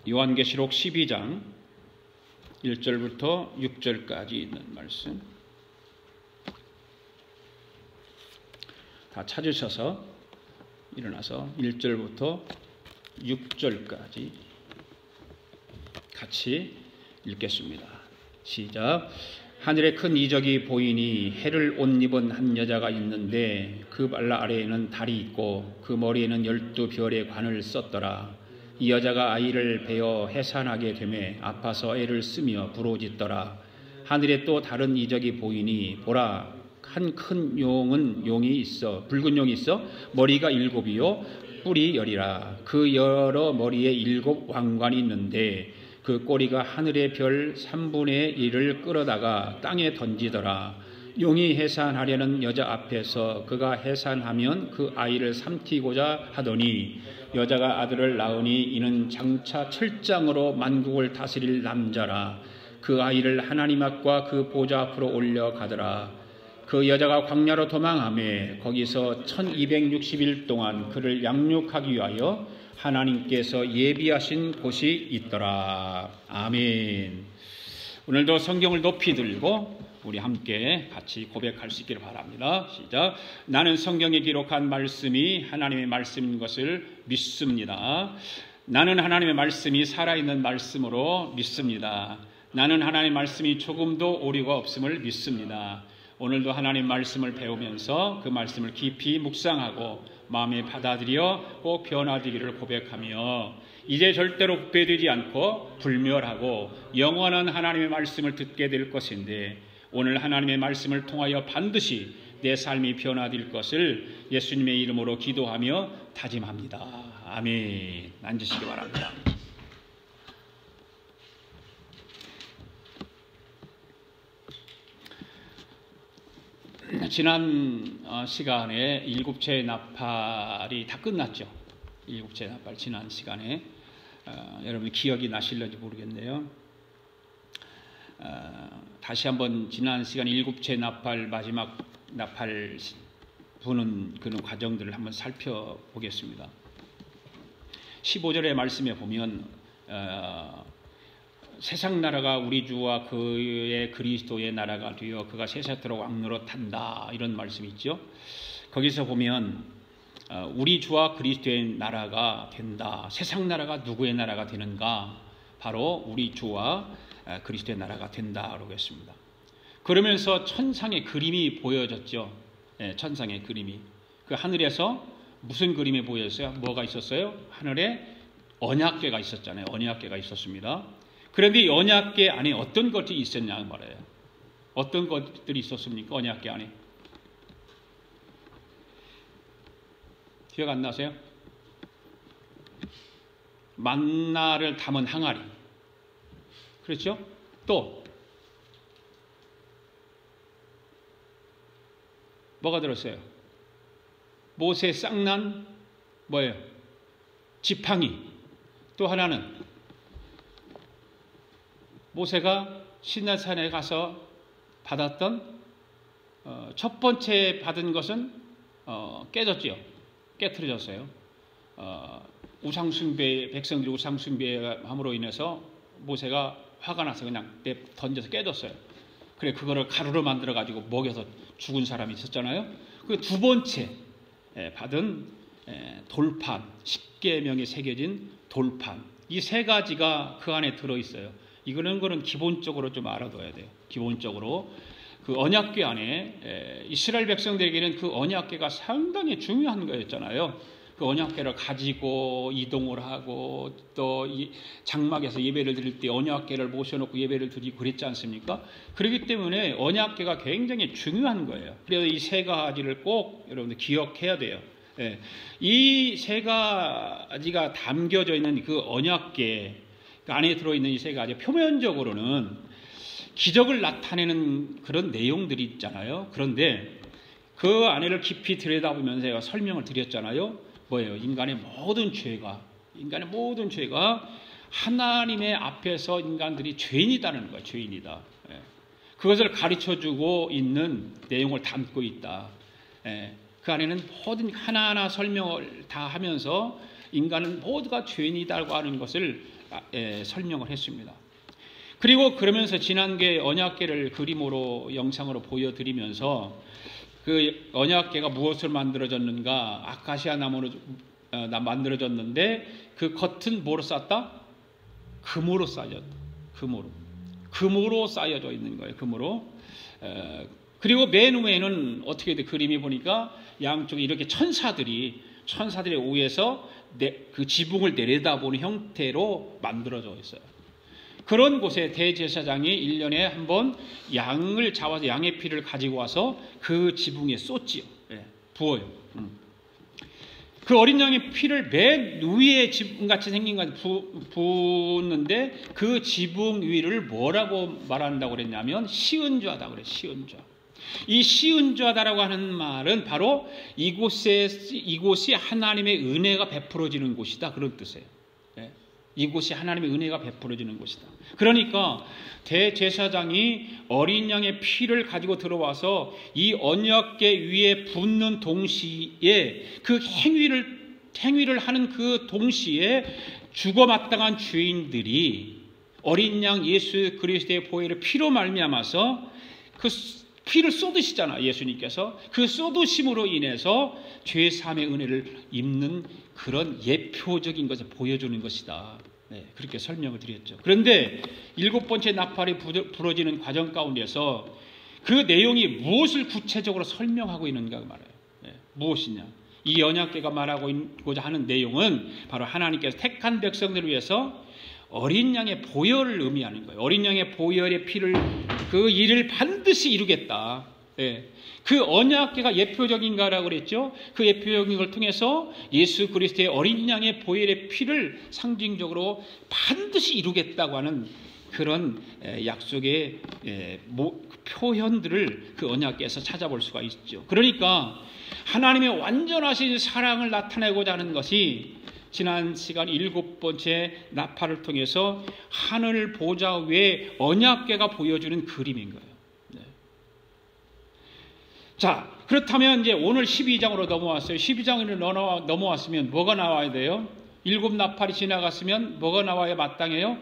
요한계시록 12장 1절부터 6절까지 있는 말씀 다 찾으셔서 일어나서 1절부터 6절까지 같이 읽겠습니다. 시작. 하늘에 큰 이적이 보이니 해를 옷 입은 한 여자가 있는데 그 발라 아래에는 달이 있고 그 머리에는 12별의 관을 썼더라. 이 여자가 아이를 베어 해산하게 되매 아파서 애를 쓰며 부르짖더라. 하늘에 또 다른 이적이 보이니 보라, 한 큰 용이 있어, 붉은 용이 있어 머리가 7이요 뿔이 10이라. 그 여러 머리에 7 왕관이 있는데 그 꼬리가 하늘의 별 3분의 1을 끌어다가 땅에 던지더라. 용이 해산하려는 여자 앞에서 그가 해산하면 그 아이를 삼키고자 하더니 여자가 아들을 낳으니 이는 장차 철장으로 만국을 다스릴 남자라. 그 아이를 하나님 앞과 그 보좌 앞으로 올려가더라. 그 여자가 광야로 도망하며 거기서 1260일 동안 그를 양육하기 위하여 하나님께서 예비하신 곳이 있더라. 아멘. 오늘도 성경을 높이 들고 우리 함께 같이 고백할 수 있기를 바랍니다. 시작. 나는 성경에 기록한 말씀이 하나님의 말씀인 것을 믿습니다. 나는 하나님의 말씀이 살아있는 말씀으로 믿습니다. 나는 하나님의 말씀이 조금도 오류가 없음을 믿습니다. 오늘도 하나님 말씀을 배우면서 그 말씀을 깊이 묵상하고 마음에 받아들여 꼭 변화되기를 고백하며 이제 절대로 부패되지 않고 불멸하고 영원한 하나님의 말씀을 듣게 될 것인데 오늘 하나님의 말씀을 통하여 반드시 내 삶이 변화될 것을 예수님의 이름으로 기도하며 다짐합니다. 아멘. 앉으시기 바랍니다. 지난 시간에 일곱째 나팔이 다 끝났죠. 일곱째 나팔 지난 시간에 여러분 기억이 나실런지 모르겠네요. 다시 한번 지난 시간 일곱째 나팔 마지막 나팔 부는 그런 과정들을 한번 살펴보겠습니다. 15절의 말씀에 보면 세상 나라가 우리 주와 그의 그리스도의 나라가 되어 그가 세세토록 왕노릇 한다 이런 말씀이 있죠. 거기서 보면 우리 주와 그리스도의 나라가 된다. 세상 나라가 누구의 나라가 되는가? 바로 우리 주와 그리스도의 나라가 된다라고 했습니다. 그러면서 천상의 그림이 보여졌죠. 네, 천상의 그림이. 그 하늘에서 무슨 그림이 보였어요? 뭐가 있었어요? 하늘에 언약궤가 있었잖아요. 언약궤가 있었습니다. 그런데 이 언약궤 안에 어떤 것들이 있었냐 말이에요. 어떤 것들이 있었습니까? 언약궤 안에. 기억 안 나세요? 만나를 담은 항아리. 그렇죠? 또 뭐가 들었어요? 모세 쌍난 뭐예요? 지팡이. 또 하나는 모세가 시내산에 가서 받았던 첫 번째 받은 것은 깨졌죠. 깨트려졌어요. 우상숭배, 백성들이 우상숭배함으로 인해서 모세가 화가 나서 그냥 던져서 깨졌어요. 그래 그거를 가루로 만들어 가지고 먹여서 죽은 사람이 있었잖아요. 그 두 번째 받은 돌판, 10계명이 새겨진 돌판, 이 세 가지가 그 안에 들어 있어요. 이거는 기본적으로 좀 알아둬야 돼요. 기본적으로 그 언약궤 안에 이스라엘 백성들에게는 그 언약궤가 상당히 중요한 거였잖아요. 그 언약궤를 가지고 이동을 하고 또 이 장막에서 예배를 드릴 때 언약궤를 모셔놓고 예배를 드리고 그랬지 않습니까? 그렇기 때문에 언약궤가 굉장히 중요한 거예요. 그래서 이 세 가지를 꼭 여러분들 기억해야 돼요. 이 세 가지가 담겨져 있는 그 언약궤 그 안에 들어있는 이 세 가지 표면적으로는 기적을 나타내는 그런 내용들이 있잖아요. 그런데 그 안에를 깊이 들여다보면서 제가 설명을 드렸잖아요. 뭐예요? 인간의 모든 죄가 하나님의 앞에서 인간들이 죄인이다는 거예요. 죄인이다. 그것을 가르쳐주고 있는 내용을 담고 있다. 그 안에는 모든 하나하나 설명을 다 하면서 인간은 모두가 죄인이다고 하는 것을 설명을 했습니다. 그리고 그러면서 지난주에 언약궤를 그림으로 영상으로 보여드리면서 그 언약궤가 무엇을 만들어졌는가? 아카시아 나무로 만들어졌는데 그 겉은 뭐로 쌓았다? 금으로 쌓여졌다. 금으로 쌓여져 있는 거예요. 금으로. 그리고 맨 위에는 어떻게 돼? 그림이 보니까 양쪽에 이렇게 천사들이 위에서 그 지붕을 내려다보는 형태로 만들어져 있어요. 그런 곳에 대제사장이 1년에 한 번 양을 잡아서 양의 피를 가지고 와서 그 지붕에 쏟지요. 부어요. 그 어린 양의 피를 맨 위에 지붕같이 생긴 것 붓는데 그 지붕 위를 뭐라고 말한다고 그랬냐면 시은좌다 그래. 시은좌. 이 시은좌다라고 하는 말은 바로 이곳이 하나님의 은혜가 베풀어지는 곳이다 그런 뜻이에요. 이곳이 하나님의 은혜가 베풀어지는 곳이다. 그러니까 대제사장이 어린 양의 피를 가지고 들어와서 이 언약궤 위에 붓는 동시에 그 행위를 하는 그 동시에 죽어마땅한 죄인들이 어린 양 예수 그리스도의 보혈의 피로 말미암아서 그 피를 쏟으시잖아 예수님께서. 그 쏟으심으로 인해서 죄 사함의 은혜를 입는 그런 예표적인 것을 보여주는 것이다. 그렇게 설명을 드렸죠. 그런데 7번째 나팔이 부러지는 과정 가운데서 그 내용이 무엇을 구체적으로 설명하고 있는가 말해요. 무엇이냐? 이 언약궤가 말하고자 하는 내용은 바로 하나님께서 택한 백성들을 위해서 어린 양의 보혈을 의미하는 거예요. 어린 양의 보혈의 피를 그 일을 반드시 이루겠다. 그 언약궤가 예표적인가라고 그랬죠. 그 예표적인 걸 통해서 예수 그리스도의 어린 양의 보혈의 피를 상징적으로 반드시 이루겠다고 하는 그런 약속의 표현들을 그 언약궤에서 찾아볼 수가 있죠. 그러니까 하나님의 완전하신 사랑을 나타내고자 하는 것이 지난 시간 7번째 나팔을 통해서 하늘 보좌 위에 언약궤가 보여주는 그림인 거예요. 자, 그렇다면 이제 오늘 12장으로 넘어왔어요. 12장으로 넘어왔으면 뭐가 나와야 돼요? 7 나팔이 지나갔으면 뭐가 나와야 마땅해요?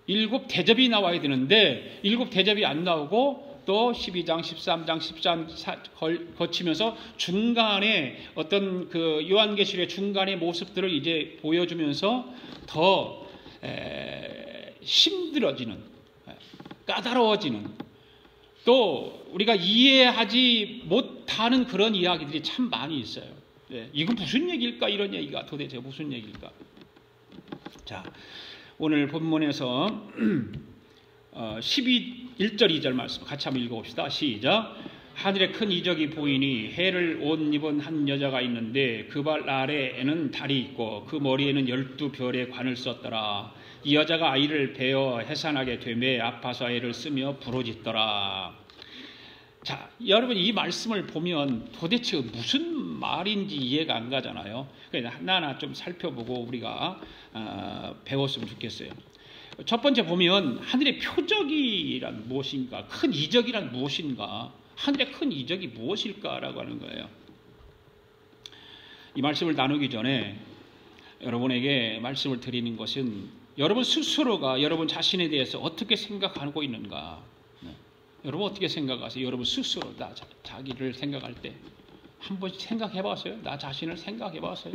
7 대접이 나와야 되는데 7 대접이 안 나오고 또 12장, 13장, 14장 거치면서 중간에 어떤 그 요한계시록의 중간의 모습들을 이제 보여주면서 더 힘들어지는, 까다로워지는, 또 우리가 이해하지 못하는 그런 이야기들이 참 많이 있어요. 이건 무슨 얘기일까? 이런 얘기가 도대체 무슨 얘기일까? 자, 오늘 본문에서 1절 2절 말씀 같이 한번 읽어봅시다. 시작. 하늘에 큰 이적이 보이니 해를 옷 입은 한 여자가 있는데 그 발 아래에는 달이 있고 그 머리에는 12별의 관을 썼더라. 이 여자가 아이를 베어 해산하게 되매 아파서 애를 쓰며 부르짖더라. 자, 여러분 이 말씀을 보면 도대체 무슨 말인지 이해가 안 가잖아요. 그래서 하나하나 좀 살펴보고 우리가 배웠으면 좋겠어요. 첫 번째 보면 하늘의 표적이란 무엇인가, 큰 이적이란 무엇인가, 하늘의 큰 이적이 무엇일까라고 하는 거예요. 이 말씀을 나누기 전에 여러분에게 말씀을 드리는 것은 여러분 스스로가 여러분 자신에 대해서 어떻게 생각하고 있는가. 여러분 어떻게 생각하세요? 여러분 스스로 자기를 생각할 때 한 번씩 생각해 봤어요? 나 자신을 생각해 봤어요?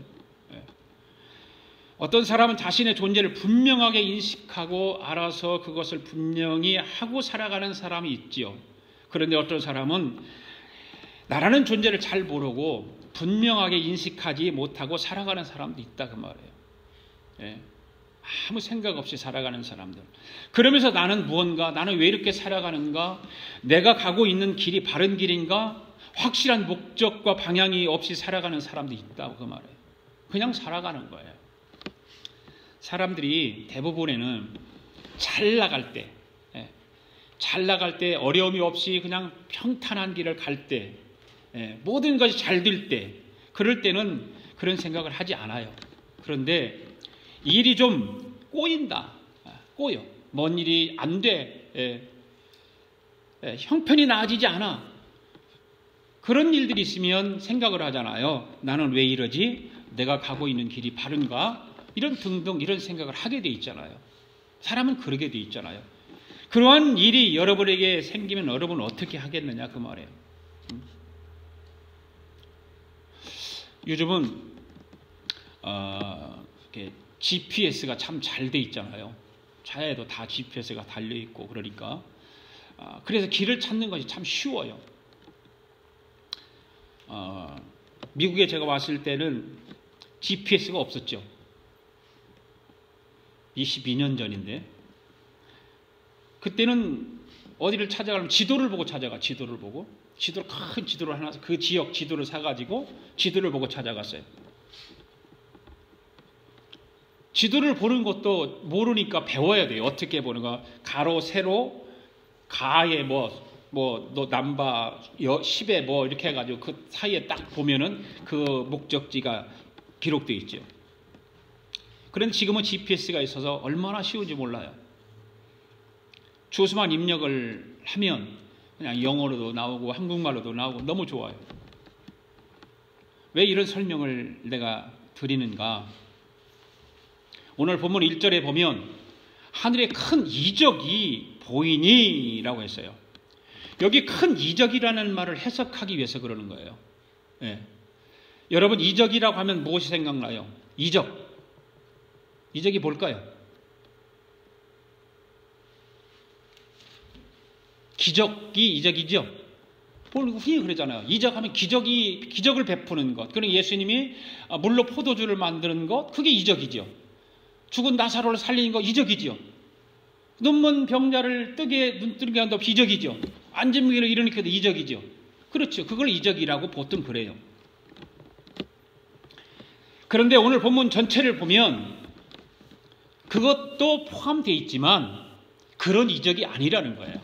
어떤 사람은 자신의 존재를 분명하게 인식하고 알아서 그것을 분명히 하고 살아가는 사람이 있지요. 그런데 어떤 사람은 나라는 존재를 잘 모르고 분명하게 인식하지 못하고 살아가는 사람도 있다 그 말이에요. 아무 생각 없이 살아가는 사람들. 그러면서 나는 무언가, 나는 왜 이렇게 살아가는가, 내가 가고 있는 길이 바른 길인가, 확실한 목적과 방향이 없이 살아가는 사람도 있다고 그 말이에요. 그냥 살아가는 거예요. 사람들이 대부분에는 잘 나갈 때 어려움이 없이 그냥 평탄한 길을 갈 때, 모든 것이 잘 될 때, 그럴 때는 그런 생각을 하지 않아요. 그런데 일이 좀 꼬인다, 꼬여, 뭔 일이 안 돼, 형편이 나아지지 않아, 그런 일들이 있으면 생각을 하잖아요. 나는 왜 이러지? 내가 가고 있는 길이 바른가? 이런 등등 이런 생각을 하게 돼 있잖아요. 사람은 그러게 돼 있잖아요. 그러한 일이 여러분에게 생기면 여러분은 어떻게 하겠느냐 그 말이에요. 요즘은 GPS가 참 잘 돼 있잖아요. 차에도 다 GPS가 달려 있고 그러니까 그래서 길을 찾는 것이 참 쉬워요. 미국에 제가 왔을 때는 GPS가 없었죠. 22년 전인데 그때는 어디를 찾아가려면 지도를 보고 찾아가. 지도를 보고 큰 지도를 하나 그 지역 지도를 사가지고 지도를 보고 찾아갔어요. 지도를 보는 것도 모르니까 배워야 돼요. 어떻게 보는가. 가로 세로 가에 너 남바 10에 뭐 이렇게 해가지고 그 사이에 딱 보면은 그 목적지가 기록되어 있죠. 그런데 지금은 GPS가 있어서 얼마나 쉬운지 몰라요. 주소만 입력을 하면 그냥 영어로도 나오고 한국말로도 나오고 너무 좋아요. 왜 이런 설명을 내가 드리는가? 오늘 본문 1절에 보면 하늘에 큰 이적이 보이니 라고 했어요. 여기 큰 이적이라는 말을 해석하기 위해서 그러는 거예요. 예. 여러분 이적이라고 하면 무엇이 생각나요? 이적이 뭘까요? 기적이 이적이죠. 흔히 그러잖아요. 이적하면 기적을 베푸는 것. 그러니까 예수님이 물로 포도주를 만드는 것, 그게 이적이죠. 죽은 나사로를 살리는 거 이적이죠. 눈먼 병자를 눈 뜨게 한다 이적이죠. 안진무기를 일으키는 이적이죠. 그렇죠. 그걸 이적이라고 보통 그래요. 그런데 오늘 본문 전체를 보면 그것도 포함되어 있지만 그런 이적이 아니라는 거예요.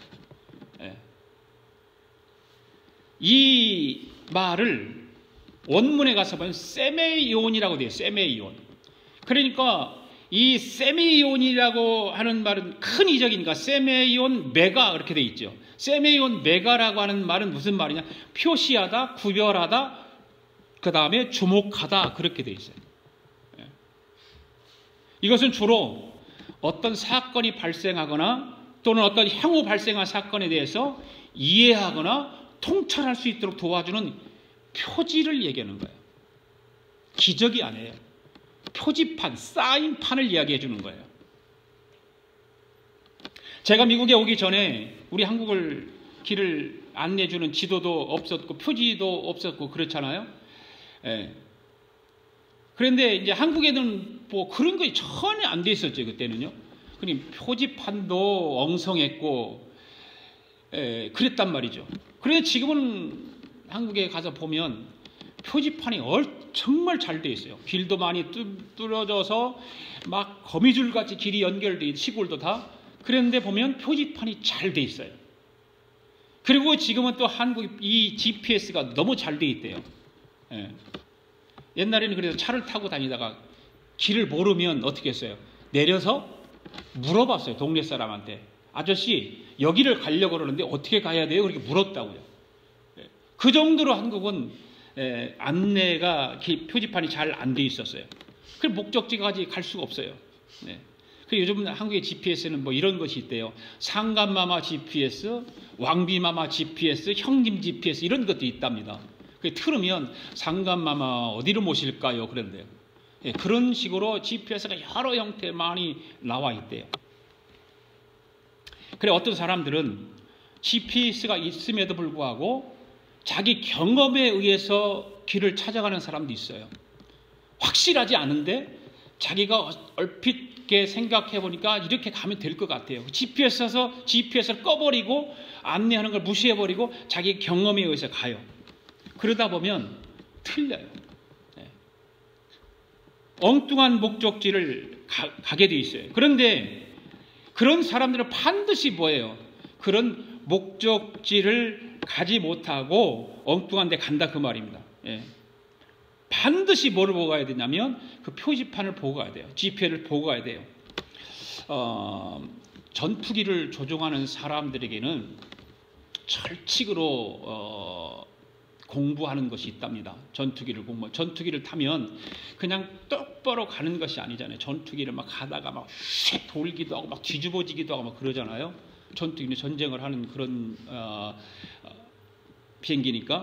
이 말을 원문에 가서 보면 세메이온이라고 돼요. 세메이온. 그러니까 이 세메이온이라고 하는 말은 큰 이적이니까 세메이온 메가 그렇게 돼 있죠. 세메이온 메가라고 하는 말은 무슨 말이냐? 표시하다, 구별하다, 그 다음에 주목하다 그렇게 돼 있어요. 이것은 주로 어떤 사건이 발생하거나 또는 어떤 향후 발생한 사건에 대해서 이해하거나 통찰할 수 있도록 도와주는 표지를 얘기하는 거예요. 기적이 아니에요. 표지판, 사인판을 이야기해 주는 거예요. 제가 미국에 오기 전에 우리 한국을 길을 안내해 주는 지도도 없었고 표지도 없었고 그렇잖아요. 예. 그런데 이제 한국에는 뭐 그런 것이 전혀 안 돼 있었죠. 그때는요. 그러니 표지판도 엉성했고 그랬단 말이죠. 그래서 지금은 한국에 가서 보면 표지판이 정말 잘 돼 있어요. 길도 많이 뚫어져서 막 거미줄같이 길이 연결돼 있는 시골도 다. 그런데 보면 표지판이 잘 돼 있어요. 그리고 지금은 또 한국 이 GPS가 너무 잘 돼 있대요. 예. 옛날에는 그래서 차를 타고 다니다가 길을 모르면 어떻게 했어요? 내려서 물어봤어요. 동네 사람한테. 아저씨 여기를 가려고 그러는데 어떻게 가야 돼요? 그렇게 물었다고요. 그 정도로 한국은 안내가 표지판이 잘 안 돼 있었어요. 그 목적지까지 갈 수가 없어요. 네. 요즘 한국의 GPS는 뭐 이런 것이 있대요. 상감마마 GPS, 왕비마마 GPS, 형님 GPS 이런 것도 있답니다. 틀으면 상감마마 어디로 모실까요? 그런데요. 그런 식으로 GPS가 여러 형태 많이 나와 있대요. 그래 어떤 사람들은 GPS가 있음에도 불구하고 자기 경험에 의해서 길을 찾아가는 사람도 있어요. 확실하지 않은데 자기가 얼핏게 생각해 보니까 이렇게 가면 될 것 같아요. GPS를 꺼버리고 안내하는 걸 무시해버리고 자기 경험에 의해서 가요. 그러다 보면 틀려요. 엉뚱한 목적지를 가게 돼 있어요. 그런데 그런 사람들은 반드시 뭐예요? 그런 목적지를 가지 못하고 엉뚱한 데 간다 그 말입니다. 반드시 뭐를 보고 가야 되냐면 그 표지판을 보고 가야 돼요. GPS를 보고 가야 돼요. 전투기를 조종하는 사람들에게는 철칙으로 공부하는 것이 있답니다. 전투기를 공부. 전투기를 타면 그냥 똑바로 가는 것이 아니잖아요. 전투기를 막 가다가 막 휙 돌기도 하고 막 뒤집어지기도 하고 막 그러잖아요. 전투기는 전쟁을 하는 그런 비행기니까.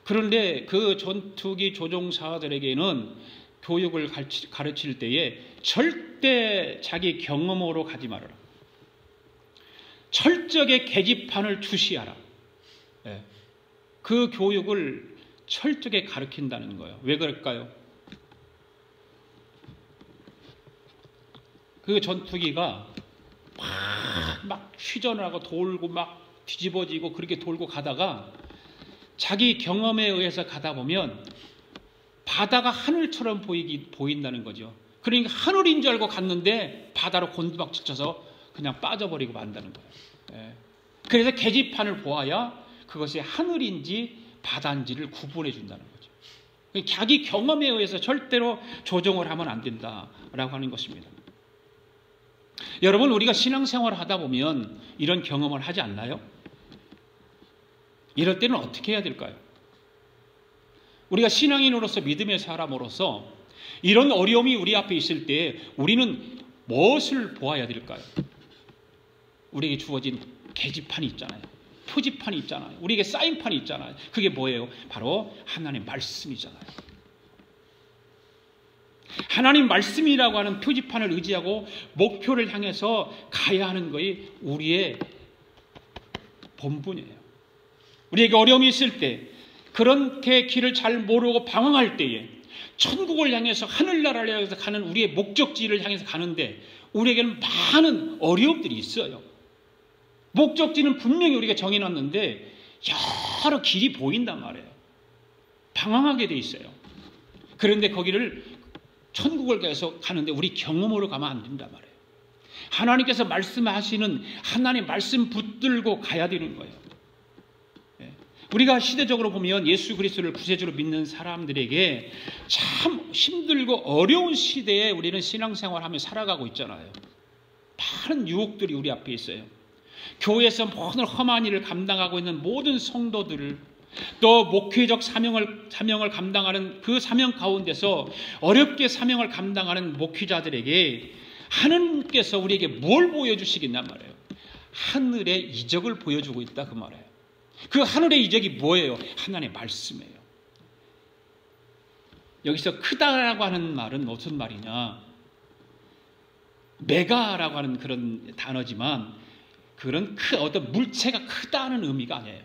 그런데 그 전투기 조종사들에게는 교육을 가르칠 때에 절대 자기 경험으로 가지 말아라. 철저하게 계집판을 주시하라. 예. 그 교육을 철저하게 가르친다는 거예요. 왜 그럴까요? 그 전투기가 막 휘전하고 돌고 막 뒤집어지고 그렇게 돌고 가다가 자기 경험에 의해서 가다 보면 바다가 하늘처럼 보인다는 거죠. 그러니까 하늘인 줄 알고 갔는데 바다로 곤두박질 쳐서 그냥 빠져버리고 만다는 거예요. 예. 그래서 계집판을 보아야 그것이 하늘인지 바다인지를 구분해 준다는 거죠. 자기 경험에 의해서 절대로 조종을 하면 안 된다라고 하는 것입니다. 여러분, 우리가 신앙생활을 하다 보면 이런 경험을 하지 않나요? 이럴 때는 어떻게 해야 될까요? 우리가 신앙인으로서 믿음의 사람으로서 이런 어려움이 우리 앞에 있을 때 우리는 무엇을 보아야 될까요? 우리에게 주어진 계집판이 있잖아요. 표지판이 있잖아요. 우리에게 사인판이 있잖아요. 그게 뭐예요? 바로 하나님의 말씀이잖아요. 하나님 말씀이라고 하는 표지판을 의지하고 목표를 향해서 가야 하는 것이 우리의 본분이에요. 우리에게 어려움이 있을 때, 그렇게 길을 잘 모르고 방황할 때에 천국을 향해서, 하늘나라를 향해서 가는 우리의 목적지를 향해서 가는데 우리에게는 많은 어려움들이 있어요. 목적지는 분명히 우리가 정해놨는데 여러 길이 보인단 말이에요. 방황하게 돼 있어요. 그런데 거기를 천국을 계속 가는데 우리 경험으로 가면 안 된단 말이에요. 하나님께서 말씀하시는 하나님 말씀 붙들고 가야 되는 거예요. 우리가 시대적으로 보면 예수 그리스도를 구세주로 믿는 사람들에게 참 힘들고 어려운 시대에 우리는 신앙생활하며 살아가고 있잖아요. 많은 유혹들이 우리 앞에 있어요. 교회에서 모든 험한 일을 감당하고 있는 모든 성도들을, 또 목회적 사명을 감당하는 그 사명 가운데서 어렵게 사명을 감당하는 목회자들에게 하나님께서 우리에게 뭘 보여주시겠냔 말이에요. 하늘의 이적을 보여주고 있다, 그 말이에요. 그 하늘의 이적이 뭐예요? 하나님의 말씀이에요. 여기서 크다라고 하는 말은 무슨 말이냐? 메가라고 하는 그런 단어지만 그런 어떤 물체가 크다는 의미가 아니에요.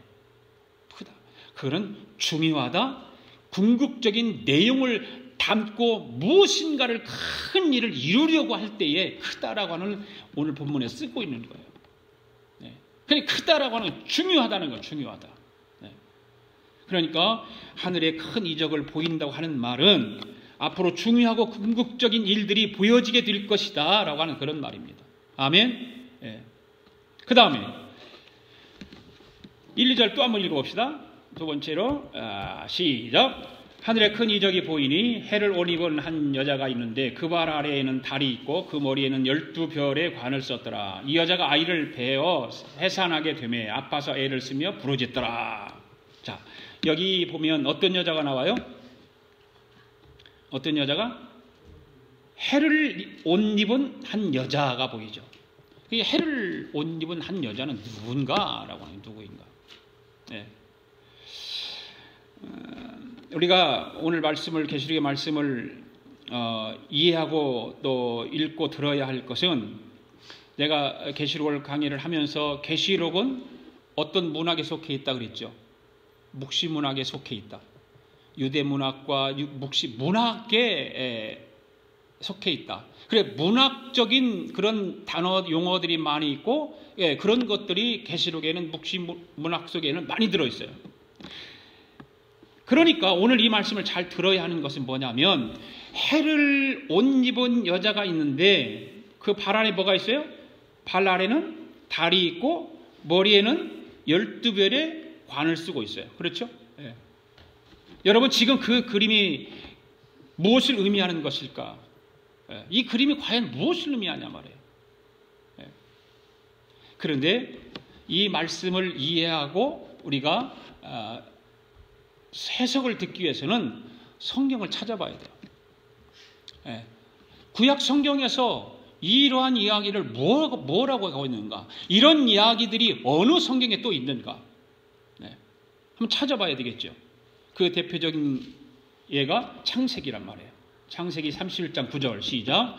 크다. 그건 중요하다, 궁극적인 내용을 담고 무엇인가를 큰 일을 이루려고 할 때에 크다라고 하는 오늘 본문에 쓰고 있는 거예요. 그러니까 크다라고 하는 건 중요하다는 건 중요하다. 그러니까 하늘의 큰 이적을 보인다고 하는 말은 앞으로 중요하고 궁극적인 일들이 보여지게 될 것이다 라고 하는 그런 말입니다. 아멘. 그 다음에 1, 2절 또 한번 읽어봅시다. 두 번째로 시작. 하늘에 큰 이적이 보이니 해를 옷 입은 한 여자가 있는데 그 발 아래에는 달이 있고 그 머리에는 12별의 관을 썼더라. 이 여자가 아이를 베어 해산하게 되매 아파서 애를 쓰며 부르짖더라. 자, 여기 보면 어떤 여자가 나와요? 어떤 여자가? 해를 옷 입은 한 여자가 보이죠. 이 해를 옷 입은 한 여자는 누군가라고 하는, 누구인가? 우리가 오늘 말씀을, 계시록의 말씀을 이해하고 또 읽고 들어야 할 것은, 내가 계시록을 강의를 하면서 계시록은 어떤 문학에 속해 있다 그랬죠? 묵시 문학에 속해 있다. 유대 문학과 묵시 문학에 속해 있다. 그래, 문학적인 그런 단어 용어들이 많이 있고, 그런 것들이 계시록에는, 묵시 문학 속에는 많이 들어 있어요. 그러니까 오늘 이 말씀을 잘 들어야 하는 것은 뭐냐면, 해를 옷 입은 여자가 있는데 그 발 아래 뭐가 있어요? 발 아래는 달이 있고 머리에는 12별의 관을 쓰고 있어요. 그렇죠? 여러분, 지금 그 그림이 무엇을 의미하는 것일까? 이 그림이 과연 무엇을 의미하냐 말이에요. 그런데 이 말씀을 이해하고 우리가 해석을 듣기 위해서는 성경을 찾아봐야 돼요. 예. 구약 성경에서 이러한 이야기를 뭐라고 하고 있는가? 이런 이야기들이 어느 성경에 또 있는가? 네. 한번 찾아봐야 되겠죠. 그 대표적인 예가 창세기란 말이에요. 창세기 31장 9절 시작.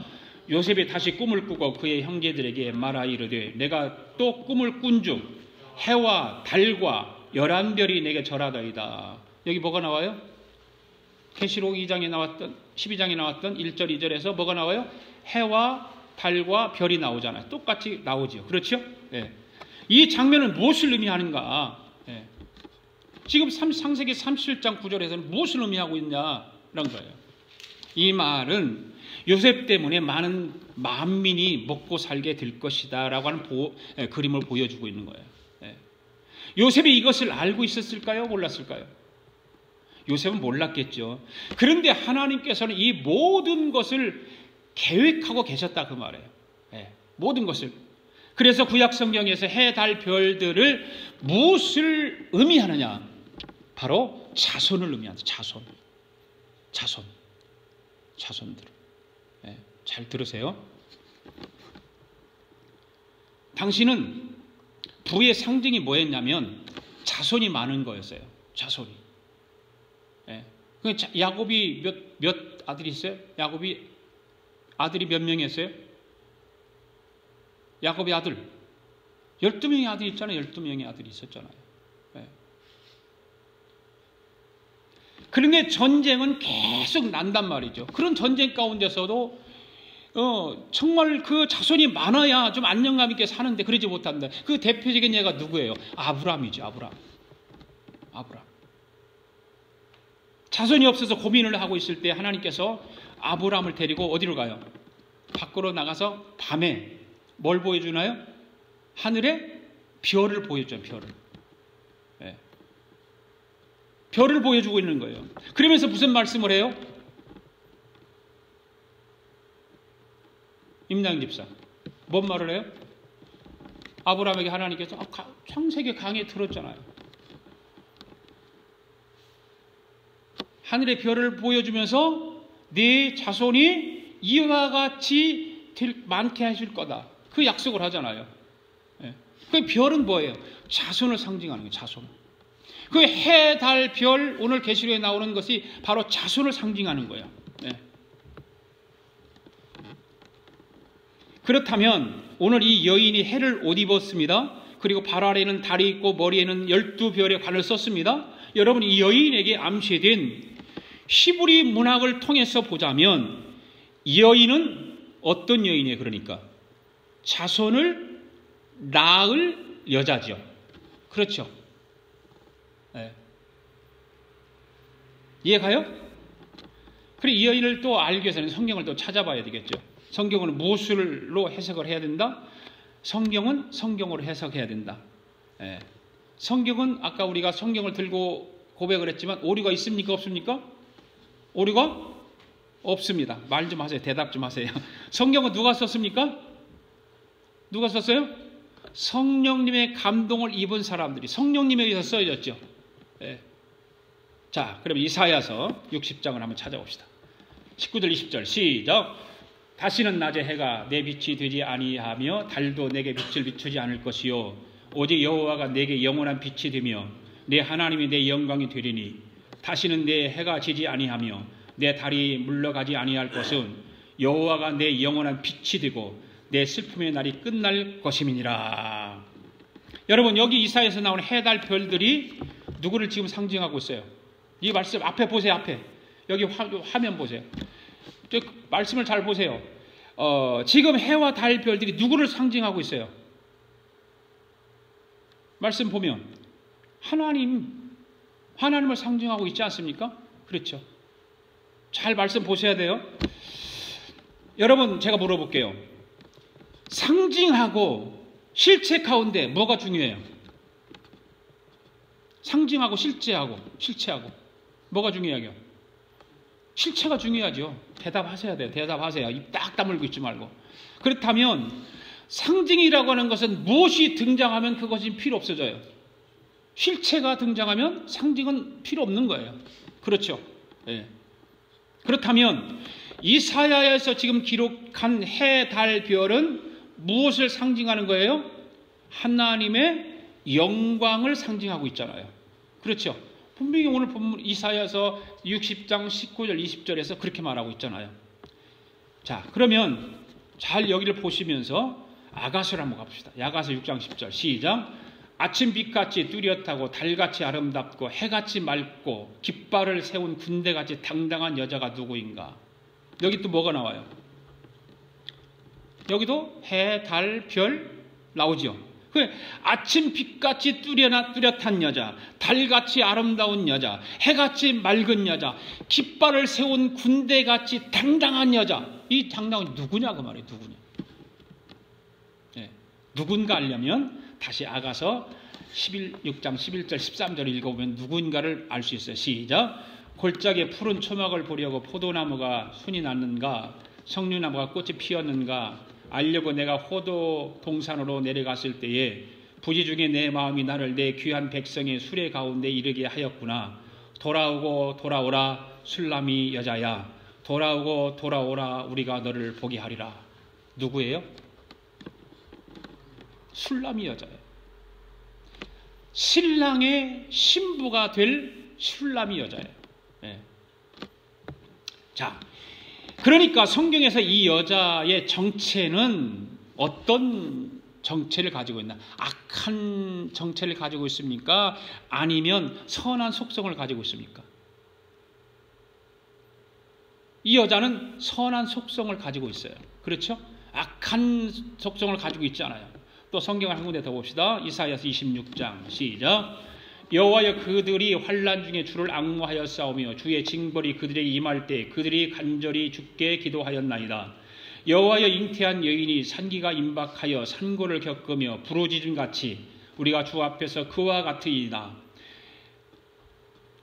요셉이 다시 꿈을 꾸고 그의 형제들에게 말하 이르되 내가 또 꿈을 꾼즉 해와 달과 11별이 내게 절하더이다. 여기 뭐가 나와요? 계시록 2장에 나왔던 12장에 나왔던 1절 2절에서 뭐가 나와요? 해와 달과 별이 나오잖아요. 똑같이 나오죠. 그렇죠? 예. 이 장면은 무엇을 의미하는가? 예. 지금 창세기 37장 9절에서는 무엇을 의미하고 있냐라는 거예요. 이 말은 요셉 때문에 많은 만민이 먹고 살게 될 것이다 라고 하는 그림을 보여주고 있는 거예요. 예. 요셉이 이것을 알고 있었을까요? 몰랐을까요? 요셉은 몰랐겠죠. 그런데 하나님께서는 이 모든 것을 계획하고 계셨다 그 말이에요. 예, 모든 것을. 그래서 구약 성경에서 해, 달, 별들을 무엇을 의미하느냐? 바로 자손을 의미한다. 자손들. 예, 잘 들으세요. 당신은 부의 상징이 뭐였냐면 자손이 많은 거였어요. 자손이. 예. 야곱이 몇 아들이 있어요? 야곱이 아들이 몇 명이었어요? 야곱의 아들 12명의 아들이 있잖아요. 12명의 아들이 있었잖아요. 네. 그런데 전쟁은 계속 난단 말이죠. 그런 전쟁 가운데서도 정말 그 자손이 많아야 좀 안정감 있게 사는데 그러지 못한다. 그 대표적인 예가 누구예요? 아브라함이죠. 아브라함. 자손이 없어서 고민을 하고 있을 때 하나님께서 아브라함을 데리고 어디로 가요? 밖으로 나가서 밤에 뭘 보여주나요? 하늘에 별을 보여줘요. 별을. 네. 별을 보여주고 있는 거예요. 그러면서 무슨 말씀을 해요? 임양 집사. 뭔 말을 해요? 아브라함에게 하나님께서 창세기 강에 들었잖아요. 하늘의 별을 보여주면서 네 자손이 이와 같이 많게 하실 거다. 그 약속을 하잖아요. 네. 그 별은 뭐예요? 자손을 상징하는 거예요. 자손. 그 해, 달, 별 오늘 계시록에 나오는 것이 바로 자손을 상징하는 거예요. 네. 그렇다면 오늘 이 여인이 해를 옷 입었습니다. 그리고 발 아래에는 달이 있고 머리에는 12별의 관을 썼습니다. 여러분 이 여인에게 암시된 히브리 문학을 통해서 보자면 이 여인은 어떤 여인이에요? 그러니까 자손을 낳을 여자죠. 그렇죠? 네. 이해가요? 그리고 이 여인을 또 알기 위해서는 성경을 또 찾아봐야 되겠죠. 성경은 무엇으로 해석을 해야 된다? 성경은 성경으로 해석해야 된다. 네. 성경은 아까 우리가 성경을 들고 고백을 했지만 오류가 있습니까? 없습니까? 오류가 없습니다. 말 좀 하세요. 대답 좀 하세요. 성경은 누가 썼습니까? 누가 썼어요? 성령님의 감동을 입은 사람들이 성령님에 의해서 써졌죠. 네. 자, 그럼 이사야서 60장을 한번 찾아봅시다. 19절 20절 시작. 다시는 낮에 해가 내 빛이 되지 아니하며 달도 내게 빛을 비추지 않을 것이요 오직 여호와가 내게 영원한 빛이 되며 내 하나님이 내 영광이 되리니 다시는 내 해가 지지 아니하며 내 달이 물러가지 아니할 것은 여호와가 내 영원한 빛이 되고 내 슬픔의 날이 끝날 것임이니라. 여러분 여기 이사야에서 나오는 해, 달, 별들이 누구를 지금 상징하고 있어요? 이 말씀 앞에 보세요. 앞에 여기 화면 보세요. 말씀을 잘 보세요. 지금 해와 달, 별들이 누구를 상징하고 있어요? 말씀 보면 하나님을 상징하고 있지 않습니까? 그렇죠. 잘 말씀 보셔야 돼요. 여러분 제가 물어볼게요. 상징하고 실체 가운데 뭐가 중요해요? 상징하고 실체하고 뭐가 중요해요? 실체가 중요하죠. 대답하셔야 돼요. 대답하세요. 입 딱 다물고 있지 말고. 그렇다면 상징이라고 하는 것은 무엇이 등장하면 그것이 필요 없어져요? 실체가 등장하면 상징은 필요 없는 거예요. 그렇죠? 예. 그렇다면 이사야에서 지금 기록한 해, 달, 별은 무엇을 상징하는 거예요? 하나님의 영광을 상징하고 있잖아요. 그렇죠? 분명히 오늘 본문 이사야서 60장 19절 20절에서 그렇게 말하고 있잖아요. 자, 그러면 잘 여기를 보시면서 아가서를 한번 가봅시다. 야가서 6장 10절 시작. 아침 빛같이 뚜렷하고 달같이 아름답고 해같이 맑고 깃발을 세운 군대같이 당당한 여자가 누구인가? 여기 또 뭐가 나와요? 여기도 해, 달, 별 나오죠. 아침 빛같이 뚜렷한 여자, 달같이 아름다운 여자, 해같이 맑은 여자, 깃발을 세운 군대같이 당당한 여자. 이 당당한 누구냐 그 말이에요. 누구냐? 네. 누군가 알려면 다시 아가서 6장 11절 13절 읽어보면 누군가를 알 수 있어요. 시작. 골짜기에 푸른 초막을 보려고 포도나무가 순이 났는가? 석류나무가 꽃이 피었는가? 알려고 내가 호도 동산으로 내려갔을 때에 부지 중에 내 마음이 나를 내 귀한 백성의 수레 가운데 이르게 하였구나. 돌아오고 돌아오라 술람이 여자야. 돌아오고 돌아오라 우리가 너를 보게 하리라. 누구예요? 술람이 여자예요. 신랑의 신부가 될 술람이 여자예요. 네. 자, 그러니까 성경에서 이 여자의 정체는 어떤 정체를 가지고 있나? 악한 정체를 가지고 있습니까? 아니면 선한 속성을 가지고 있습니까? 이 여자는 선한 속성을 가지고 있어요. 그렇죠? 악한 속성을 가지고 있지 않아요. 또 성경을 한 군데 더 봅시다. 이사야서 26장 시작. 여호와여 그들이 환난 중에 주를 앙모하여 싸우며 주의 징벌이 그들에게 임할 때 그들이 간절히 주께 기도하였나이다. 여호와여 잉태한 여인이 산기가 임박하여 산고를 겪으며 부르짖음같이 우리가 주 앞에서 그와 같으이다.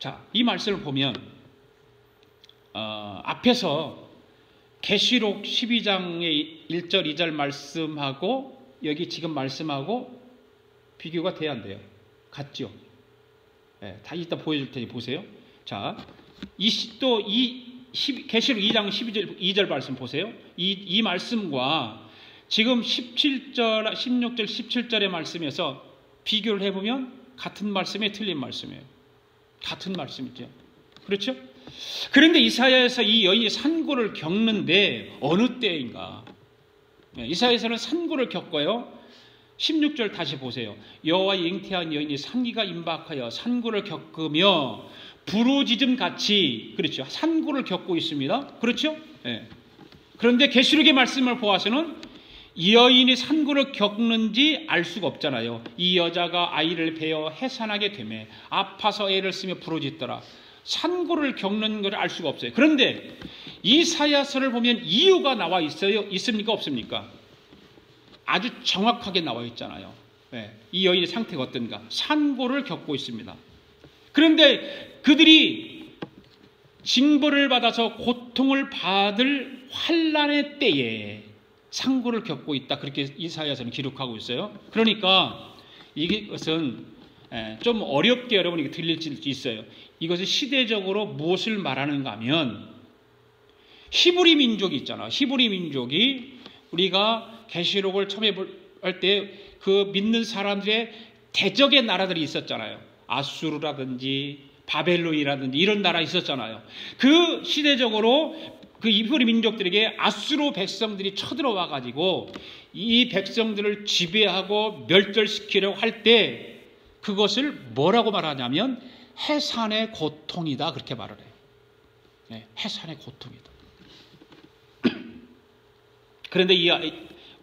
자, 이 말씀을 보면 앞에서 계시록 12장의 1절 2절 말씀하고 여기 지금 말씀하고 비교가 돼야 안 돼요. 같죠? 네, 다 이따 보여줄 테니 보세요. 자, 또 계시록 2장 2절 말씀 보세요. 이 말씀과 지금 16절 17절의 말씀에서 비교를 해보면 같은 말씀에 틀린 말씀이에요. 같은 말씀이죠. 그렇죠? 그런데 이사야에서 이 여인이 산고를 겪는데 어느 때인가? 이사야에서는 산고를 겪어요. 16절 다시 보세요. 여호와의 잉태한 여인이 산기가 임박하여 산고를 겪으며 부르짖음같이, 그렇죠, 산고를 겪고 있습니다. 그렇죠? 네. 그런데 계시록의 말씀을 보아서는 이 여인이 산고를 겪는지 알 수가 없잖아요. 이 여자가 아이를 베어 해산하게 되매 아파서 애를 쓰며 부르짖더라. 산고를 겪는 것을 알 수가 없어요. 그런데 이사야서를 보면 이유가 나와 있어요? 있습니까? 없습니까? 아주 정확하게 나와 있잖아요. 네. 이 여인의 상태가 어떤가? 산고를 겪고 있습니다. 그런데 그들이 징벌을 받아서 고통을 받을 환난의 때에 산고를 겪고 있다. 그렇게 이사야서는 기록하고 있어요. 그러니까 이것은 좀 어렵게 여러분에게 들릴 수 있어요. 이것이 시대적으로 무엇을 말하는가 하면 히브리 민족이 있잖아. 히브리 민족이 우리가 계시록을 처음에 할 때 그 믿는 사람들의 대적의 나라들이 있었잖아요. 아수르라든지 바벨론이라든지 이런 나라 있었잖아요. 그 시대적으로 그 히브리 민족들에게 아수르 백성들이 쳐들어와 가지고 이 백성들을 지배하고 멸절시키려고 할 때 그것을 뭐라고 말하냐면 해산의 고통이다, 그렇게 말을 해요. 네, 해산의 고통이다. 그런데 이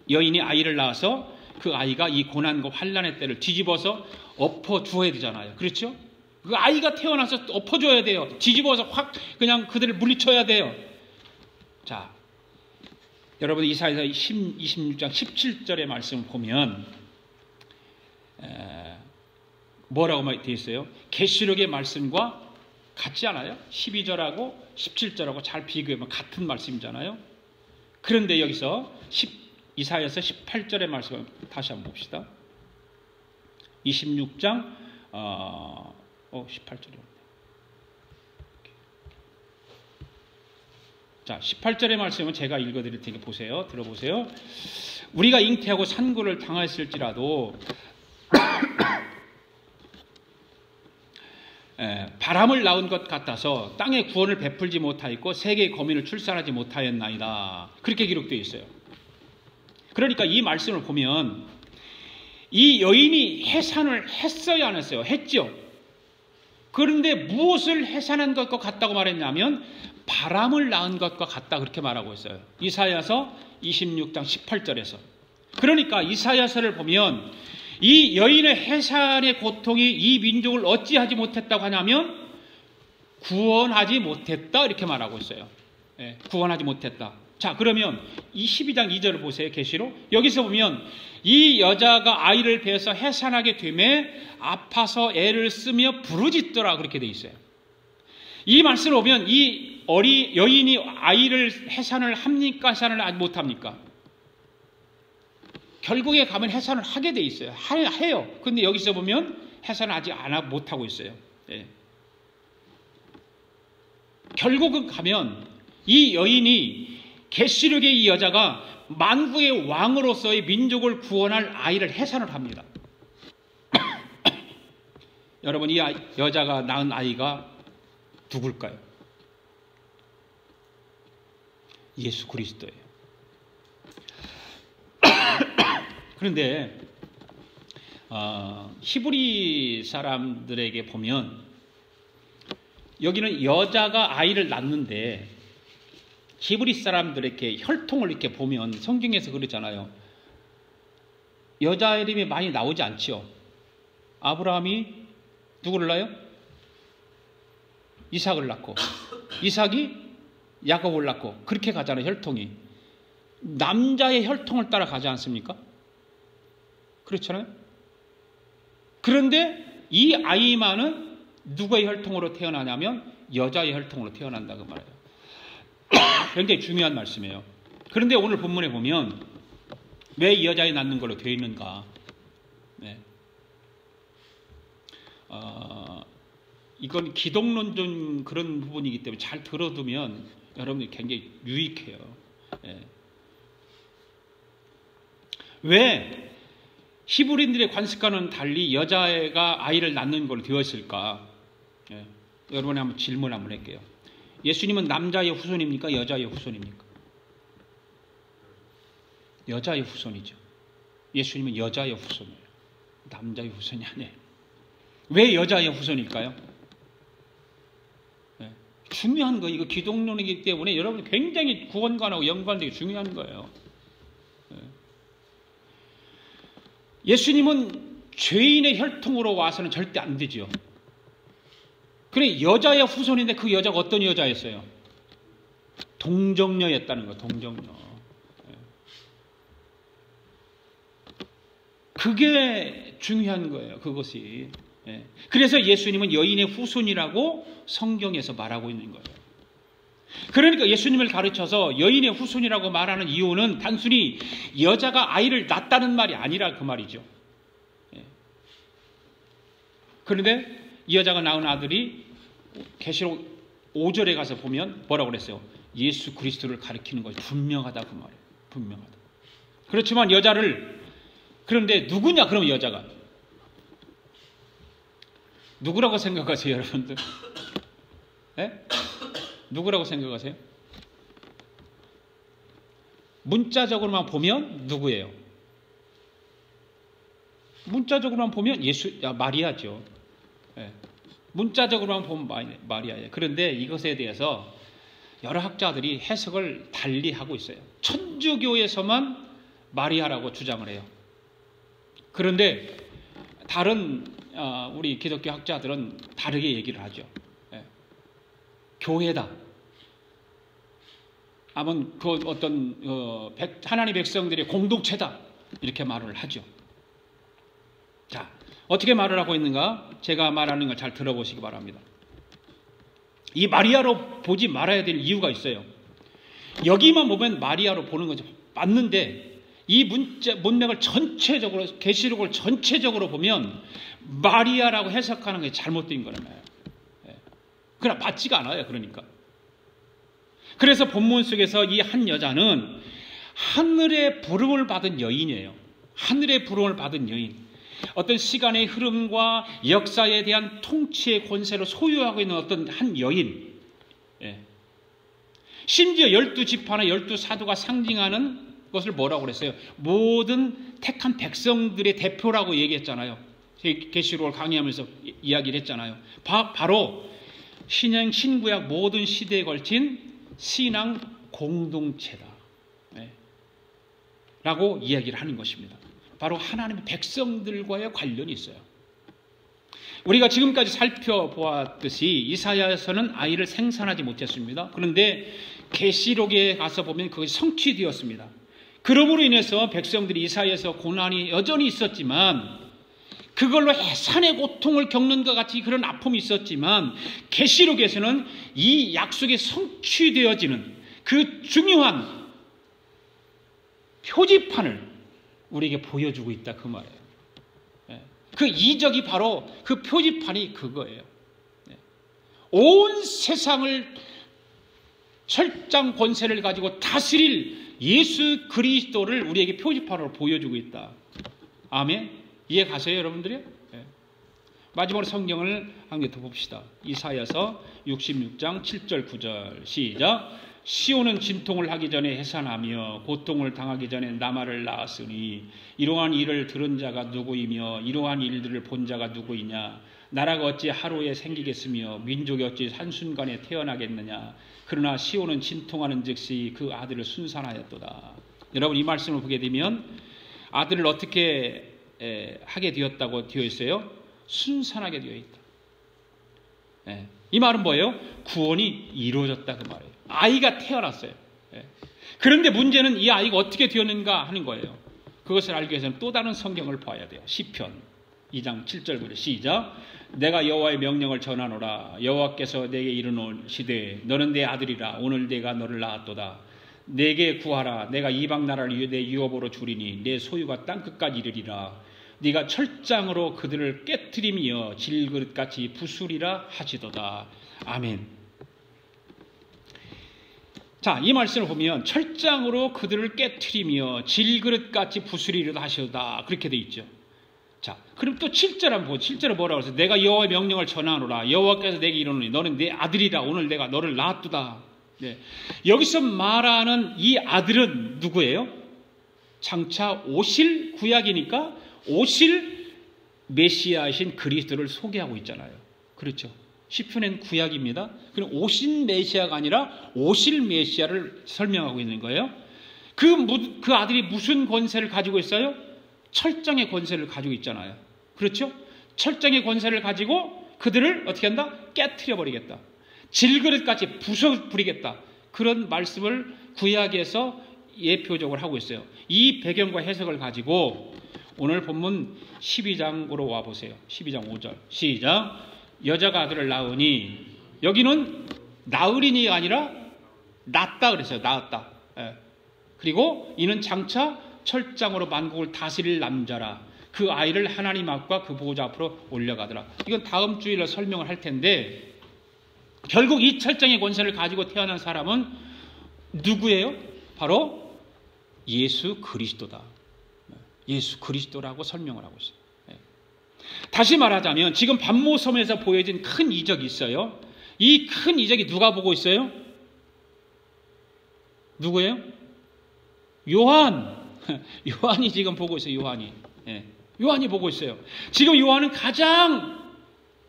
여인이 아이를 낳아서 그 아이가 이 고난과 환난의 때를 뒤집어서 엎어주어야 되잖아요. 그렇죠? 그 아이가 태어나서 엎어줘야 돼요. 뒤집어서 확 그냥 그들을 물리쳐야 돼요. 자, 여러분 이사야서 26장 17절의 말씀을 보면 뭐라고 되어 있어요? 계시록의 말씀과 같지 않아요? 12절하고 17절하고 잘 비교하면 같은 말씀이잖아요. 그런데 여기서 이사야서 18절의 말씀을 다시 한번 봅시다. 26장 18절이요. 자, 18절의 말씀은 제가 읽어드릴 테니까 보세요. 들어보세요. 우리가 잉태하고 산고를 당했을지라도 바람을 낳은 것 같아서 땅에 구원을 베풀지 못하였고 세계의 거민을 출산하지 못하였나이다. 그렇게 기록되어 있어요. 그러니까 이 말씀을 보면 이 여인이 해산을 했어야 안 했어요? 했죠. 그런데 무엇을 해산한 것과 같다고 말했냐면 바람을 낳은 것과 같다 그렇게 말하고 있어요. 이사야서 26장 18절에서. 그러니까 이사야서를 보면 이 여인의 해산의 고통이 이 민족을 어찌하지 못했다고 하냐면 구원하지 못했다 이렇게 말하고 있어요. 구원하지 못했다. 자, 그러면 22장 2절을 보세요. 계시록. 여기서 보면 이 여자가 아이를 배어서 해산하게 되매 아파서 애를 쓰며 부르짖더라 그렇게 돼 있어요. 이 말씀을 보면 이 여인이 아이를 해산을 합니까? 해산을 못합니까? 결국에 가면 해산을 하게 돼 있어요. 해요. 근데 여기서 보면 해산을 아직 못하고 있어요. 결국은 가면 이 여인이 계시록의 이 여자가 만국의 왕으로서의 민족을 구원할 아이를 해산을 합니다. 여러분, 이 여자가 낳은 아이가 누굴까요? 예수 그리스도예요. 그런데 히브리 사람들에게 보면 여기는 여자가 아이를 낳는데 히브리 사람들에게 혈통을 이렇게 보면 성경에서 그러잖아요. 여자 이름이 많이 나오지 않죠. 아브라함이 누구를 낳아요? 이삭을 낳고 이삭이 야곱을 낳고 그렇게 가잖아요. 혈통이 남자의 혈통을 따라 가지 않습니까? 그렇잖아요. 그런데 이 아이만은 누구의 혈통으로 태어나냐면 여자의 혈통으로 태어난다 그 말이에요. 굉장히 중요한 말씀이에요. 그런데 오늘 본문에 보면 왜 이 여자에 낳는 걸로 되어 있는가? 이건 기독론적 그런 부분이기 때문에 잘 들어두면 여러분들이 굉장히 유익해요. 왜 히브리인들의 관습과는 달리 여자애가 아이를 낳는 걸로 되었을까? 여러분이 한번 질문 한번 할게요. 예수님은 남자의 후손입니까? 여자의 후손입니까? 여자의 후손이죠. 예수님은 여자의 후손이에요. 남자의 후손이 아니에요. 왜 여자의 후손일까요? 중요한 거, 이거 기독론이기 때문에 여러분 굉장히 구원관하고 연관되게 중요한 거예요. 예수님은 죄인의 혈통으로 와서는 절대 안 되죠. 그래, 여자의 후손인데 그 여자가 어떤 여자였어요? 동정녀였다는 거, 동정녀. 그게 중요한 거예요, 그것이. 그래서 예수님은 여인의 후손이라고 성경에서 말하고 있는 거예요. 그러니까 예수님을 가르쳐서 여인의 후손이라고 말하는 이유는 단순히 여자가 아이를 낳았다는 말이 아니라 그 말이죠. 그런데 이 여자가 낳은 아들이 계시록 5절에 가서 보면 뭐라고 그랬어요? 예수 그리스도를 가리키는 것이 분명하다 그 말이에요. 분명하다. 그렇지만 여자를, 그런데 누구냐 그러면 여자가 누구라고 생각하세요 여러분들? 누구라고 생각하세요? 문자적으로만 보면 누구예요? 문자적으로만 보면 마리아죠. 문자적으로만 보면 마리아예요. 그런데 이것에 대해서 여러 학자들이 해석을 달리 하고 있어요. 천주교에서만 마리아라고 주장을 해요. 그런데 다른 우리 기독교 학자들은 다르게 얘기를 하죠. 교회다. 아마 그 어떤 하나님 백성들의 공동체다. 이렇게 말을 하죠. 자, 어떻게 말을 하고 있는가? 제가 말하는 걸 잘 들어보시기 바랍니다. 이 마리아로 보지 말아야 될 이유가 있어요. 여기만 보면 마리아로 보는 거죠. 맞는데 이 문맥을 전체적으로, 계시록을 전체적으로 보면 마리아라고 해석하는 게 잘못된 거잖아요. 그러나 맞지가 않아요. 그러니까. 그래서 본문 속에서 이 한 여자는 하늘의 부름을 받은 여인이에요. 하늘의 부름을 받은 여인. 어떤 시간의 흐름과 역사에 대한 통치의 권세를 소유하고 있는 어떤 한 여인. 심지어 12지파나 12사도가 상징하는 것을 뭐라고 그랬어요? 모든 택한 백성들의 대표라고 얘기했잖아요. 계시록을 강의하면서 이야기를 했잖아요. 바로 신구약 모든 시대에 걸친 신앙 공동체다 라고 이야기를 하는 것입니다. 바로 하나님의 백성들과의 관련이 있어요. 우리가 지금까지 살펴보았듯이 이사야서는 아이를 생산하지 못했습니다. 그런데 계시록에 가서 보면 그것이 성취되었습니다. 그러므로 인해서 백성들이 이사야에서 고난이 여전히 있었지만, 그걸로 해산의 고통을 겪는 것 같이 그런 아픔이 있었지만, 계시록에서는 이 약속이 성취되어지는 그 중요한 표지판을 우리에게 보여주고 있다, 그 말이에요. 그 이적이 바로 그 표지판이 그거예요. 온 세상을 철장 권세를 가지고 다스릴 예수 그리스도를 우리에게 표지판으로 보여주고 있다. 아멘. 이해 가세요, 여러분들이요? 마지막으로 성경을 한 개 더 봅시다. 이사야서 66장 7절 9절 시작. 시온은 진통을 하기 전에 해산하며 고통을 당하기 전에 나말을 낳았으니 이러한 일을 들은 자가 누구이며 이러한 일들을 본 자가 누구이냐. 나라가 어찌 하루에 생기겠으며 민족이 어찌 한순간에 태어나겠느냐. 그러나 시온은 진통하는 즉시 그 아들을 순산하였도다. 여러분, 이 말씀을 보게 되면 아들을 어떻게 하게 되었다고 되어 있어요? 순산하게 되어 있다. 이 말은 뭐예요? 구원이 이루어졌다, 그 말이에요. 아이가 태어났어요. 그런데 문제는 이 아이가 어떻게 되었는가 하는 거예요. 그것을 알기 위해서는 또 다른 성경을 봐야 돼요. 시편 2장 7절부터 시작. 내가 여호와의 명령을 전하노라. 여호와께서 내게 이르노시되 너는 내 아들이라. 오늘 내가 너를 낳았도다. 내게 구하라. 내가 이방 나라를 내 유업으로 주리니 내 소유가 땅끝까지 이르리라. 네가 철장으로 그들을 깨트리며 질그릇같이 부수리라 하시도다. 아멘. 자, 이 말씀을 보면 철장으로 그들을 깨트리며 질그릇같이 부수리라 하시도다. 그렇게 돼 있죠. 자, 그럼 또 7절 한번 보죠. 7절에 뭐라고 해서 내가 여호와의 명령을 전하노라. 여호와께서 내게 이르노니 너는 내 아들이라. 오늘 내가 너를 낳았도다. 여기서 말하는 이 아들은 누구예요? 장차 오실 구약이니까 오실 메시아이신 그리스도를 소개하고 있잖아요. 그렇죠. 시편은 구약입니다. 그럼 오신 메시아가 아니라 오실 메시아를 설명하고 있는 거예요. 그 아들이 무슨 권세를 가지고 있어요? 철장의 권세를 가지고 있잖아요. 그렇죠? 철장의 권세를 가지고 그들을 어떻게 한다? 깨트려 버리겠다. 질그릇같이 부숴버리겠다. 그런 말씀을 구약에서 예표적으로 하고 있어요. 이 배경과 해석을 가지고 오늘 본문 12장으로 와보세요. 12장 5절 시작. 여자가 아들을 낳으니, 여기는 낳으리니가 아니라 낳다 그랬어요. 낳았다. 그리고 이는 장차 철장으로 만국을 다스릴 남자라. 그 아이를 하나님 앞과 그 보호자 앞으로 올려가더라. 이건 다음 주일에 설명을 할 텐데, 결국 이 철장의 권세를 가지고 태어난 사람은 누구예요? 바로 예수 그리스도다. 예수 그리스도라고 설명을 하고 있어요. 다시 말하자면 지금 반모섬에서 보여진 큰 이적이 있어요. 이 큰 이적이 누가 보고 있어요? 누구예요? 요한. 요한이 지금 보고 있어요. 요한이 보고 있어요. 지금 요한은 가장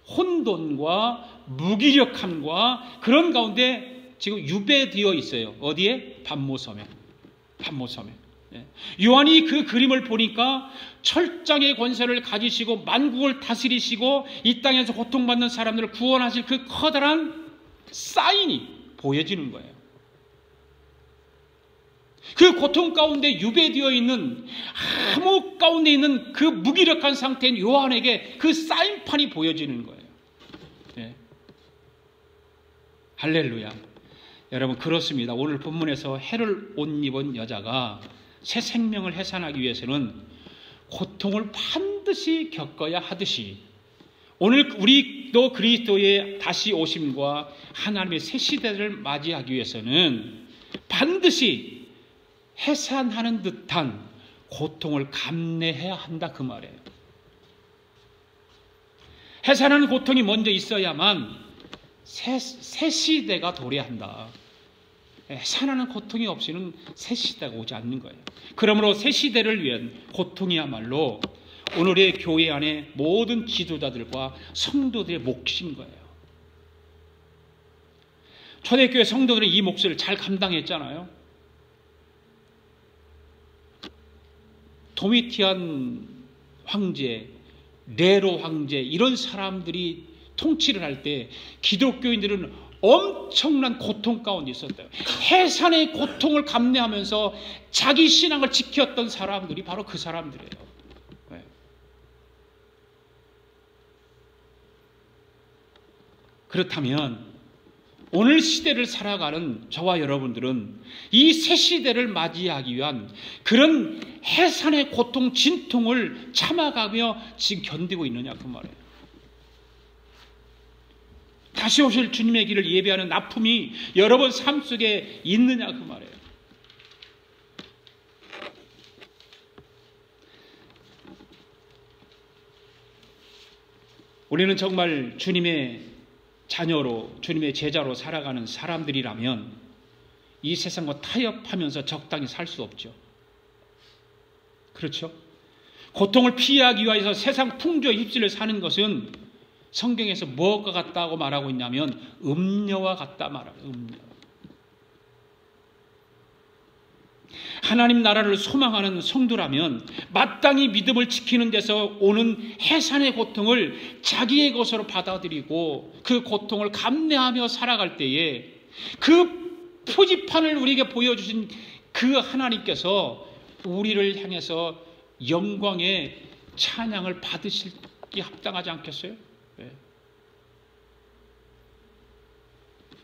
혼돈과 무기력함과 그런 가운데 지금 유배되어 있어요. 어디에? 반모섬에. 요한이 그 그림을 보니까 철장의 권세를 가지시고 만국을 다스리시고 이 땅에서 고통받는 사람들을 구원하실 그 커다란 사인이 보여지는 거예요. 그 고통 가운데 유배되어 있는, 암흑 가운데 있는 그 무기력한 상태인 요한에게 그 사인판이 보여지는 거예요. 할렐루야. 여러분, 그렇습니다. 오늘 본문에서 해를 옷 입은 여자가 새 생명을 해산하기 위해서는 고통을 반드시 겪어야 하듯이 오늘 우리도 그리스도의 다시 오심과 하나님의 새 시대를 맞이하기 위해서는 반드시 해산하는 듯한 고통을 감내해야 한다 그 말이에요. 해산하는 고통이 먼저 있어야만 새 시대가 도래한다. 해산하는 고통이 없이는 새 시대가 오지 않는 거예요. 그러므로 새 시대를 위한 고통이야말로 오늘의 교회 안에 모든 지도자들과 성도들의 몫인 거예요. 초대교회 성도들은 이 몫을 잘 감당했잖아요. 도미티안 황제, 네로 황제 이런 사람들이 통치를 할 때 기독교인들은 엄청난 고통 가운데 있었대요. 해산의 고통을 감내하면서 자기 신앙을 지켰던 사람들이 바로 그 사람들이에요. 네. 그렇다면 오늘 시대를 살아가는 저와 여러분들은 이 새 시대를 맞이하기 위한 그런 해산의 고통, 진통을 참아가며 지금 견디고 있느냐 그 말이에요. 다시 오실 주님의 길을 예배하는 아픔이 여러분 삶 속에 있느냐 그 말이에요. 우리는 정말 주님의 자녀로, 주님의 제자로 살아가는 사람들이라면 이 세상과 타협하면서 적당히 살 수 없죠. 그렇죠? 고통을 피하기 위해서 세상 풍조에 휩쓸려 사는 것은 성경에서 무엇과 같다고 말하고 있냐면 음녀와 같다 말하고 음녀. 하나님 나라를 소망하는 성도라면 마땅히 믿음을 지키는 데서 오는 해산의 고통을 자기의 것으로 받아들이고 그 고통을 감내하며 살아갈 때에 그 표지판을 우리에게 보여주신 그 하나님께서 우리를 향해서 영광의 찬양을 받으시기 합당하지 않겠어요? 네.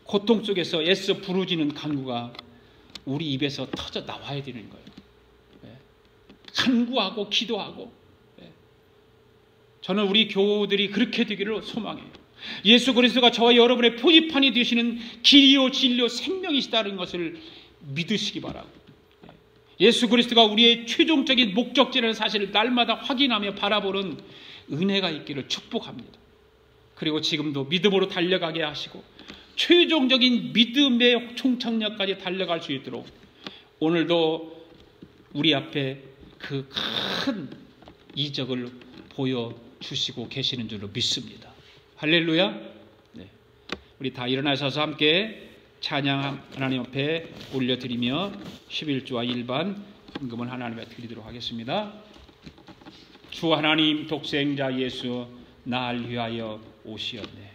고통 속에서 애써 부르짖는 간구가 우리 입에서 터져 나와야 되는 거예요. 네. 간구하고 기도하고. 네. 저는 우리 교우들이 그렇게 되기를 소망해요. 예수 그리스도가 저와 여러분의 표지판이 되시는 길이요 진리요 생명이시다는 것을 믿으시기 바라고. 네. 예수 그리스도가 우리의 최종적인 목적지라는 사실을 날마다 확인하며 바라보는 은혜가 있기를 축복합니다. 그리고 지금도 믿음으로 달려가게 하시고 최종적인 믿음의 총착역까지 달려갈 수 있도록 오늘도 우리 앞에 그 큰 이적을 보여주시고 계시는 줄로 믿습니다. 할렐루야. 네. 우리 다 일어나셔서 함께 찬양 하나님 앞에 올려드리며 11조와 일반 헌금을 하나님 앞에 드리도록 하겠습니다. 주 하나님 독생자 예수 날 위하여 오시었네.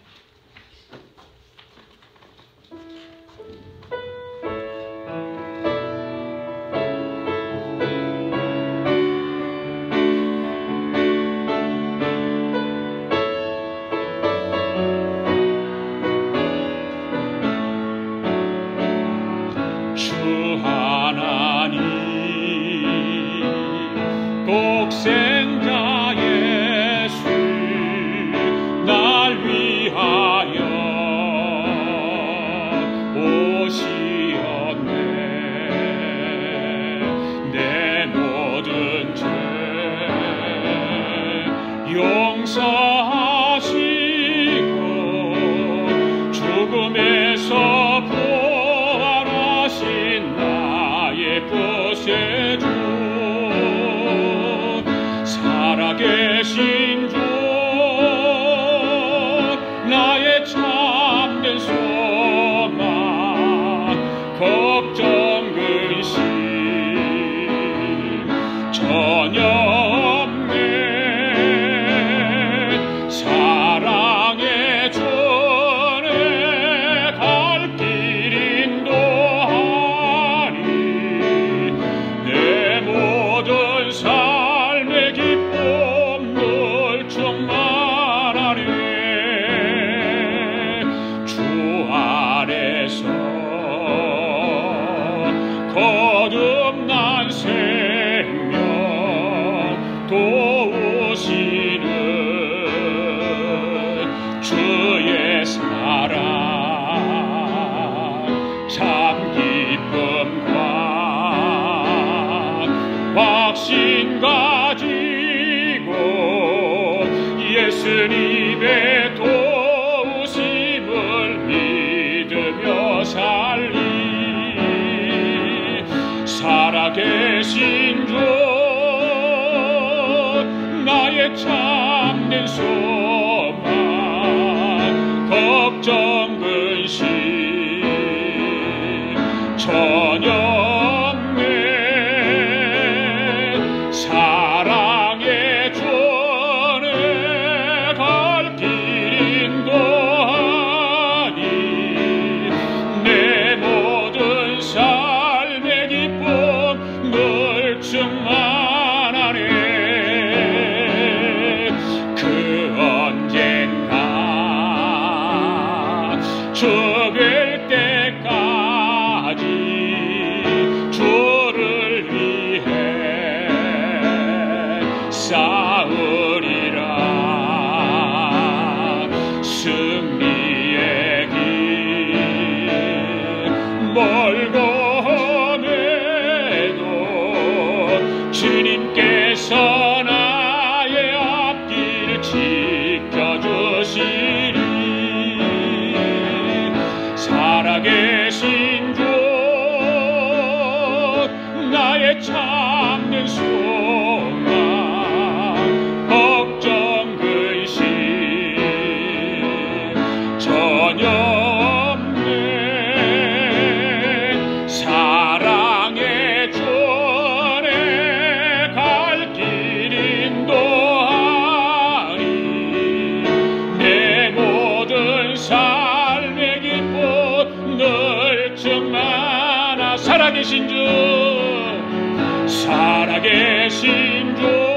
거듭난 새 확신 가지고 예수님의 도우심을 믿으며 살리 살아계신 주 나의 참된 소망 걱정 근심 전혀 없네 사랑의 전에 갈 길 인도하니 내 모든 삶의 기쁨 늘 충만하네 그 언젠가 죽을 때까지 주를 위해 싸우리라 승리의 길 멀고 험해도 주님께서 나의 앞길 지켜주시리 살아계신 주 나의 참된 소망 걱정 근심 전혀 없네 사랑의 전에 갈 길 인도하리 내 모든 삶의 기쁨 늘 충만하 살아계신 주 살아계신 주